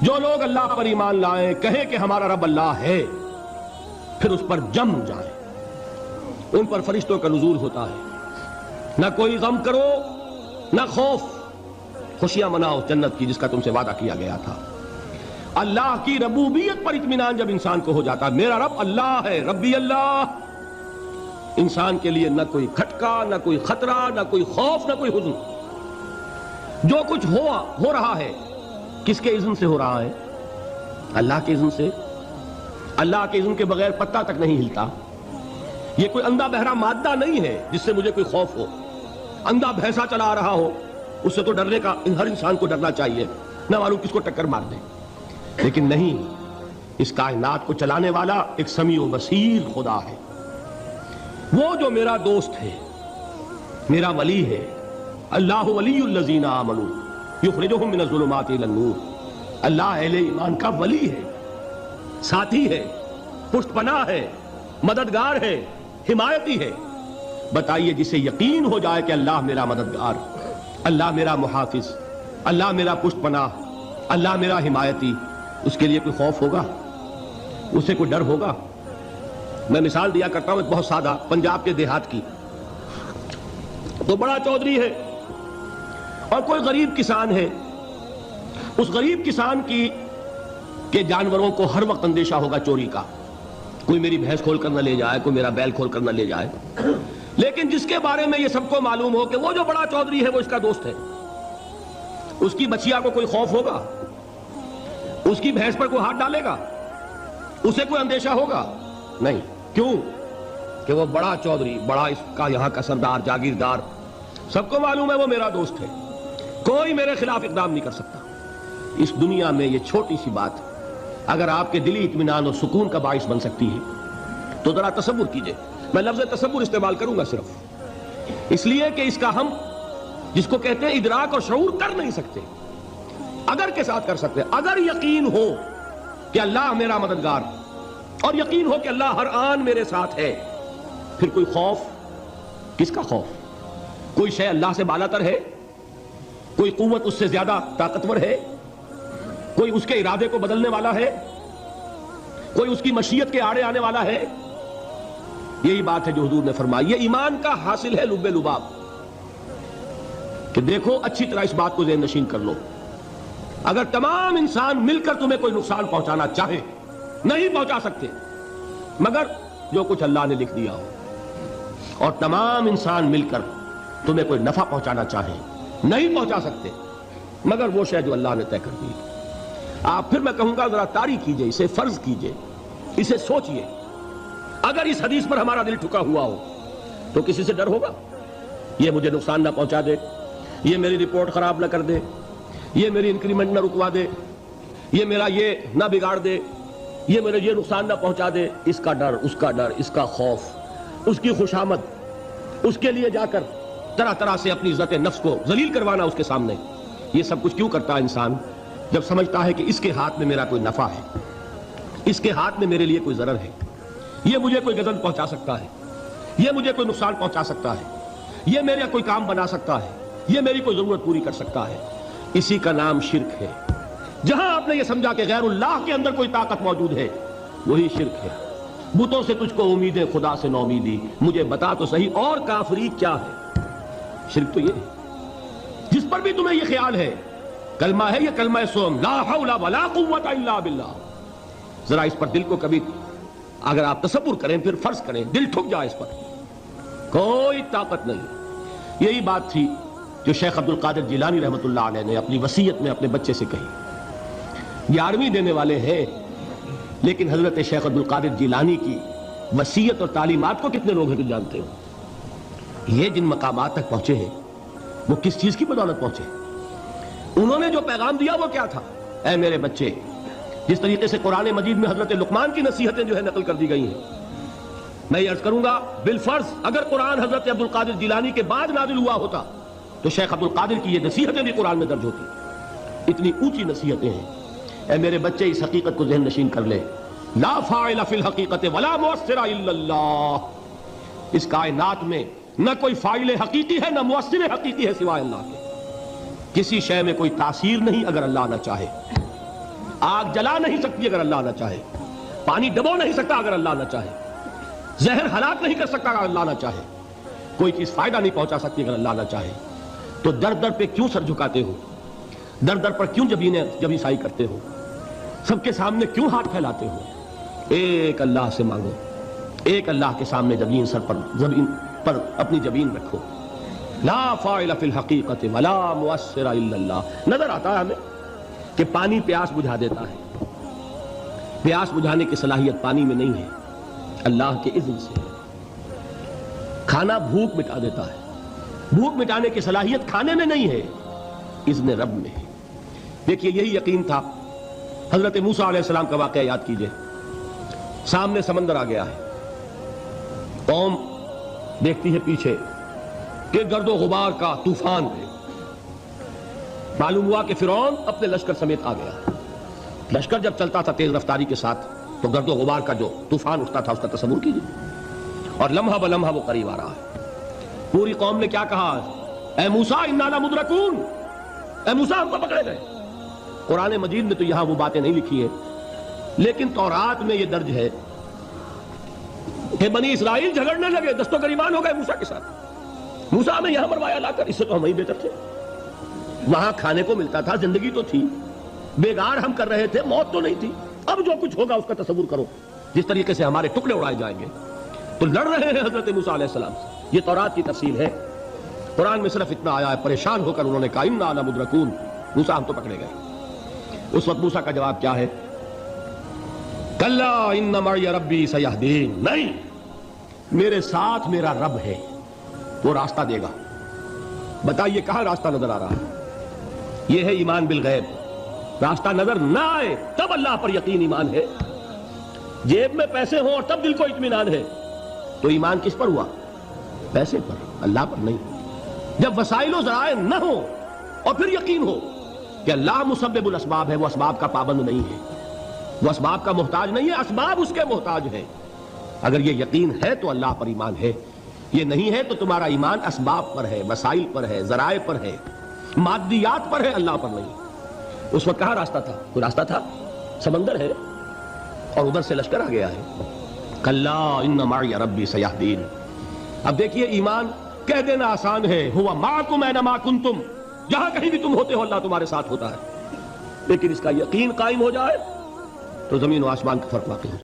جو لوگ اللہ پر ایمان لائیں، کہیں کہ ہمارا رب اللہ ہے، پھر اس پر جم جائیں، ان پر فرشتوں کا نزول ہوتا ہے۔ نہ کوئی غم کرو نہ خوف، خوشیاں مناؤ جنت کی جس کا تم سے وعدہ کیا گیا تھا۔ اللہ کی ربوبیت پر اطمینان جب انسان کو ہو جاتا ہے، میرا رب اللہ ہے، ربی اللہ، انسان کے لیے نہ کوئی کھٹکا، نہ کوئی خطرہ، نہ کوئی خوف، نہ کوئی حزن۔ جو کچھ ہو رہا ہے کس کے اذن سے ہو رہا ہے؟ اللہ کے اذن سے۔ اللہ کے اذن کے بغیر پتہ تک نہیں ہلتا۔ یہ کوئی اندھا بہرا مادہ نہیں ہے جس سے مجھے کوئی خوف ہو۔ اندھا بھینسا چلا آ رہا ہو اس سے تو ڈرنے کا ہر انسان کو ڈرنا چاہیے، نہ معلوم کس کو ٹکر مار دے۔ لیکن نہیں، اس کائنات کو چلانے والا ایک سمیع و بصیر خدا ہے۔ وہ جو میرا دوست ہے، میرا ولی ہے، اللہ ولی الذین آمنوا یخرجہم من الظلمات الی النور۔ اللہ اہل ایمان کا ولی ہے، ساتھی ہے، پشت پناہ ہے، مددگار ہے، حمایتی ہے۔ بتائیے جسے یقین ہو جائے کہ اللہ میرا مددگار، اللہ میرا محافظ، اللہ میرا پشت پناہ، اللہ میرا حمایتی، اس کے لیے کوئی خوف ہوگا؟ اسے کوئی ڈر ہوگا؟ میں مثال دیا کرتا ہوں ایک بہت سادہ، پنجاب کے دیہات کی۔ تو بڑا چودھری ہے اور کوئی غریب کسان ہے۔ اس غریب کسان کے جانوروں کو ہر وقت اندیشہ ہوگا چوری کا، کوئی میری بھینس کھول کر نہ لے جائے، کوئی میرا بیل کھول کر نہ لے جائے۔ لیکن جس کے بارے میں یہ سب کو معلوم ہو کہ وہ جو بڑا چودھری ہے وہ اس کا دوست ہے، اس کی بچیا کو کوئی خوف ہوگا؟ اس کی بھینس پر کوئی ہاتھ ڈالے گا؟ اسے کوئی اندیشہ ہوگا؟ نہیں۔ کیوں؟ کہ وہ بڑا چودھری، بڑا اس کا یہاں کا سردار، جاگیردار، سب کو معلوم ہے وہ میرا دوست ہے، کوئی میرے خلاف اقدام نہیں کر سکتا۔ اس دنیا میں یہ چھوٹی سی بات اگر آپ کے دلی اطمینان اور سکون کا باعث بن سکتی ہے تو ذرا تصور کیجئے۔ میں لفظ تصور استعمال کروں گا صرف اس لیے کہ اس کا ہم جس کو کہتے ہیں ادراک اور شعور کر نہیں سکتے، اگر کے ساتھ کر سکتے۔ اگر یقین ہو کہ اللہ میرا مددگار اور یقین ہو کہ اللہ ہر آن میرے ساتھ ہے، پھر کوئی خوف؟ کس کا خوف؟ کوئی شے اللہ سے بالاتر ہے؟ کوئی قوت اس سے زیادہ طاقتور ہے؟ کوئی اس کے ارادے کو بدلنے والا ہے؟ کوئی اس کی مشیت کے آڑے آنے والا ہے؟ یہی بات ہے جو حضور نے فرمائی۔ یہ ایمان کا حاصل ہے لب لباب، کہ دیکھو اچھی طرح اس بات کو ذہن نشین کر لو، اگر تمام انسان مل کر تمہیں کوئی نقصان پہنچانا چاہے نہیں پہنچا سکتے مگر جو کچھ اللہ نے لکھ دیا ہو، اور تمام انسان مل کر تمہیں کوئی نفع پہنچانا چاہے نہیں پہنچا سکتے مگر وہ شے جو اللہ نے طے کر دی۔ آپ پھر میں کہوں گا ذرا طاری کیجئے، اسے فرض کیجئے، اسے سوچئے۔ اگر اس حدیث پر ہمارا دل ٹھکا ہوا ہو تو کسی سے ڈر ہوگا؟ یہ مجھے نقصان نہ پہنچا دے، یہ میری رپورٹ خراب نہ کر دے، یہ میری انکریمنٹ نہ رکوا دے، یہ میرا یہ نہ بگاڑ دے، یہ میرے یہ نقصان نہ پہنچا دے۔ اس کا ڈر، اس کا ڈر، اس کا خوف، اس کی خوشامد، اس کے لیے جا کر طرح طرح سے اپنی عزت نفس کو ذلیل کروانا اس کے سامنے، یہ سب کچھ کیوں کرتا ہے انسان؟ جب سمجھتا ہے کہ اس کے ہاتھ میں میرا کوئی نفع ہے، اس کے ہاتھ میں میرے لیے کوئی ضرر ہے، یہ مجھے کوئی غضب پہنچا سکتا ہے، یہ مجھے کوئی نقصان پہنچا سکتا ہے، یہ میرا کوئی کام بنا سکتا ہے، یہ میری کوئی ضرورت پوری کر سکتا ہے۔ اسی کا نام شرک ہے۔ جہاں آپ نے یہ سمجھا کہ غیر اللہ کے اندر کوئی طاقت موجود ہے، وہی شرک ہے۔ بتوں سے تجھ کو امید ہے، خدا سے نومیدی، مجھے بتا تو صحیح اور کافری کیا ہے؟ شرک تو یہ ہے۔ جس پر بھی تمہیں یہ خیال ہے کلمہ ہے، یہ کلمہ سوم، لا حول ولا قوت الا باللہ، ذرا اس پر دل کو کبھی اگر آپ تصور کریں، پھر فرض کریں، دل ٹھک جائے اس پر، کوئی طاقت نہیں۔ یہی بات تھی جو شیخ عبد القادر جیلانی رحمۃ اللہ علیہ نے اپنی وصیت میں اپنے بچے سے کہی۔ 11ویں دینے والے ہیں لیکن حضرت شیخ عبد القادر جیلانی کی وصیت اور تعلیمات کو کتنے لوگ ہیں کہ جانتے ہو؟ یہ جن مقامات تک پہنچے ہیں وہ کس چیز کی بدولت پہنچے؟ انہوں نے جو پیغام دیا وہ کیا تھا؟ اے میرے بچے، جس طریقے سے قرآن مجید میں حضرت لقمان کی نصیحتیں جو ہے نقل کر دی گئی ہیں، میں یہ عرض کروں گا بالفرض اگر قرآن حضرت عبد القادر جیلانی کے بعد نازل ہوا ہوتا تو شیخ عبد القادر کی یہ نصیحتیں بھی قرآن میں درج ہوتی۔ اتنی اونچی نصیحتیں ہیں۔ اے میرے بچے، اس حقیقت کو ذہن نشین کر لے، لا فاعل فی الحقیقت ولا مؤثر الا اللہ۔ اس کائنات میں نہ کوئی فاعل حقیقی ہے نہ مؤثر حقیقی ہے سوائے اللہ کے۔ کسی شے میں کوئی تاثیر نہیں اگر اللہ نہ چاہے۔ آگ جلا نہیں سکتی اگر اللہ نہ چاہے، پانی ڈبو نہیں سکتا اگر اللہ نہ چاہے، زہر ہلاک نہیں کر سکتا اگر اللہ نہ چاہے، کوئی چیز فائدہ نہیں پہنچا سکتی اگر اللہ نہ چاہے. تو در در پہ کیوں سر جھکاتے ہو؟ در در پر کیوں جبیں سائی کرتے ہو؟ سب کے سامنے کیوں ہاتھ پھیلاتے ہو؟ ایک اللہ سے مانگو، ایک اللہ کے سامنے زمین پر اپنی جبین رکھو. لا فاعل فی الحقیقت ولا مؤثر الا اللہ. نظر آتا ہے ہمیں کہ پانی پیاس بجھا دیتا ہے، پیاس بجھانے کی صلاحیت پانی میں نہیں ہے، اللہ کے اذن سے. کھانا بھوک مٹا دیتا ہے، بھوک مٹانے کی صلاحیت کھانے میں نہیں ہے، اذن رب میں ہے. دیکھیے یہی یقین تھا. حضرت موسیٰ علیہ السلام کا واقعہ یاد کیجئے. سامنے سمندر آ گیا ہے، قوم دیکھتی ہے پیچھے کہ گرد و غبار کا طوفان ہے. معلوم ہوا کہ فرعون اپنے لشکر سمیت آ گیا. لشکر جب چلتا تھا تیز رفتاری کے ساتھ تو گرد و غبار کا جو طوفان اٹھتا تھا اس کا تصور کیجیے، اور لمحہ بلمحہ وہ قریب آ رہا ہے. پوری قوم نے کیا کہا؟ اے موسیٰ انا لمدرکون، اے موسیٰ ہم کو پکڑے گئے. قرآن مجید میں تو یہاں وہ باتیں نہیں لکھی ہیں، لیکن تورات میں یہ درج ہے کہ بنی اسرائیل جھگڑنے لگے، دست و گریبان ہو گئے موسیٰ کے ساتھ. موسیٰ ہمیں یہاں مروایا لا کر، اس سے تو ہم ہی بہتر تھے. وہاں کھانے کو ملتا تھا، زندگی تو تھی، بیگار ہم کر رہے تھے، موت تو نہیں تھی. اب جو کچھ ہوگا اس کا تصور کرو، جس طریقے سے ہمارے ٹکڑے اڑائے جائیں گے. تو لڑ رہے ہیں حضرت موسیٰ علیہ السلام سے. یہ تورات کی تفصیل ہے. قرآن میں صرف اتنا آیا ہے، پریشان ہو کر انہوں نے کہا انا لمدرکون، موسیٰ ہم تو پکڑے گئے. اس وقت موسیٰ کا جواب کیا ہے؟ کلا ان معی ربی سیہدین. نہیں، میرے ساتھ میرا رب ہے، وہ راستہ دے گا. بتائیے کہاں راستہ نظر آ رہا ہے؟ یہ ہے ایمان بالغیب. راستہ نظر نہ آئے تب اللہ پر یقین ایمان ہے. جیب میں پیسے ہوں اور تب دل کو اطمینان ہے تو ایمان کس پر ہوا؟ پیسے پر، اللہ پر نہیں. جب وسائل و ذرائع نہ ہو اور پھر یقین ہو کہ اللہ مسبب الاسباب ہے، وہ اسباب کا پابند نہیں ہے، وہ اسباب کا محتاج نہیں ہے، اسباب اس کے محتاج ہے. اگر یہ یقین ہے تو اللہ پر ایمان ہے، یہ نہیں ہے تو تمہارا ایمان اسباب پر ہے، وسائل پر ہے، ذرائع پر ہے، مادیات پر ہے، اللہ پر نہیں. اس وقت کہاں راستہ تھا؟ کوئی راستہ تھا؟ سمندر ہے اور ادھر سے لشکر آ گیا ہے. کلا ان معی ربی سیہدین. اب دیکھیے ایمان کہہ دینا آسان ہے، ہوا معکم اینما کنتم، جہاں کہیں بھی تم ہوتے ہو اللہ تمہارے ساتھ ہوتا ہے. لیکن اس کا یقین قائم ہو جائے تو زمین و آسمان کا فرق واقع ہے.